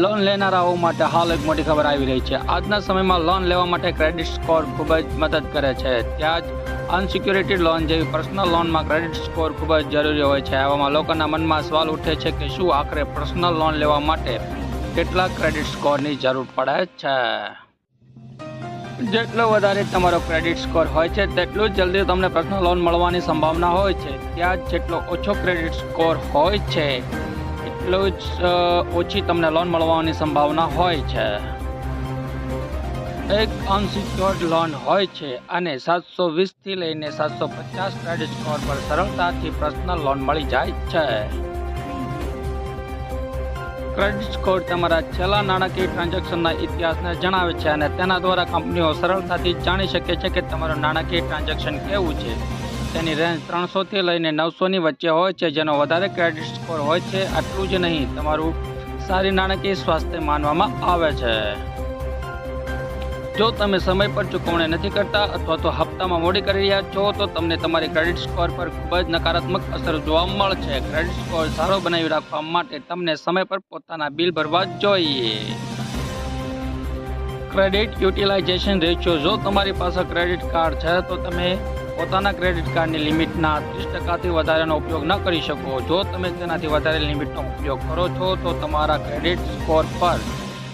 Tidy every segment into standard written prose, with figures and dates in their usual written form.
Loan લેનારાઓ માટે હાલ એક મોટી ખબર આવી રહી છે। આજના સમયમાં લોન લેવા માટે ક્રેડિટ સ્કોર ખૂબ જ મદદ કરે છે। ત્યાં જ અનસિક્યોરિટી લોન જેવી પર્સનલ લોનમાં ક્રેડિટ સ્કોર ખૂબ જ જરૂરી હોય છે। આવામાં લોકોના મનમાં સવાલ ઉઠે છે કે શું આખરે પર્સનલ લોન લેવા માટે કેટલા ક્રેડિટ સ્કોરની જરૂર પડે છે। જેટલો વધારે તમારો ક્રેડિટ સ્કોર હોય છે તેટલું જ જલ્દી તમને પર્સનલ લોન મળવાની સંભાવના હોય છે। ત્યાં જ જેટલો ઓછો ક્રેડિટ સ્કોર હોય છે એટલું જ ઓછી તમને લોન મળવાની સંભાવના હોય છે। એક અનસિક્યોર્ડ લોન હોય છે અને 720થી લઈને 750 ક્રેડિટ સ્કોર પર સરળતાથી પર્સનલ લોન મળી જાય છે। ક્રેડિટ સ્કોર તમારા છેલ્લા નાણાકીય ટ્રાન્ઝેક્શનના ઇતિહાસને જણાવે છે અને તેના દ્વારા કંપનીઓ સરળતાથી જાણી શકે છે કે તમારું નાણાકીય ટ્રાન્ઝેક્શન કેવું છે। તેની રેન્જ 300થી લઈને 900ની વચ્ચે હોય છે। જેનો વધારે ક્રેડિટ સ્કોર હોય છે આટલું જ નહીં, તમારું સારી નાણાકીય સ્વાસ્થ્ય માનવામાં આવે છે। જો તમે સમય પર ચૂકવણી નથી કરતા અથવા તો હપ્તામાં મોડી કરી રહ્યા છો તો તમને તમારી ક્રેડિટ સ્કોર પર ખૂબ જ નકારાત્મક અસર જોવા મળશે। ક્રેડિટ સ્કોર સારો બનાવી રાખવા માટે તમને સમય પર પોતાના બિલ ભરવા જોઈએ। ક્રેડિટ યુટિલાઇઝેશન રેશિયો: જો તમારી પાસે ક્રેડિટ કાર્ડ છે તો તમે પોતાના ક્રેડિટ કાર્ડની લિમિટના 30%થી વધારેનો ઉપયોગ ન કરી શકો। જો તમે તેનાથી વધારે લિમિટનો ઉપયોગ કરો છો તો તમારા ક્રેડિટ સ્કોર પર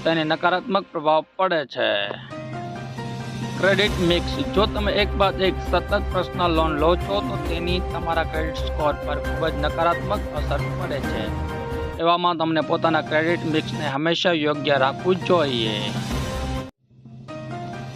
તેને નકારાત્મક પ્રભાવ પડે છે। ક્રેડિટ મિક્સ: જો તમે એક બાદ એક સતત પર્સનલ લોન લો છો તો તેની તમારા ક્રેડિટ સ્કોર પર ખૂબ જ નકારાત્મક અસર પડે છે। એવામાં તમને પોતાના ક્રેડિટ મિક્સને હંમેશા યોગ્ય રાખવું જોઈએ।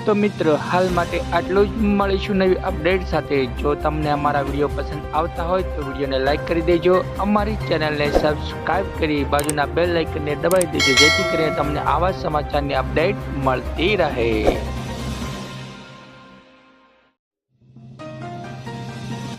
તો મિત્રો, હાલ માટે આટલું જ। મળીશું નવી અપડેટ સાથે। જો તમને અમારા વિડીયો પસંદ આવતા હોય તો વિડીયોને લાઇક કરી દેજો, અમારી ચેનલને સબસ્ક્રાઇબ કરી બાજુના બેલ આઇકનને દબાવી દેજો, જેથી કરીને તમને આવા સમાચારની અપડેટ મળતી રહે।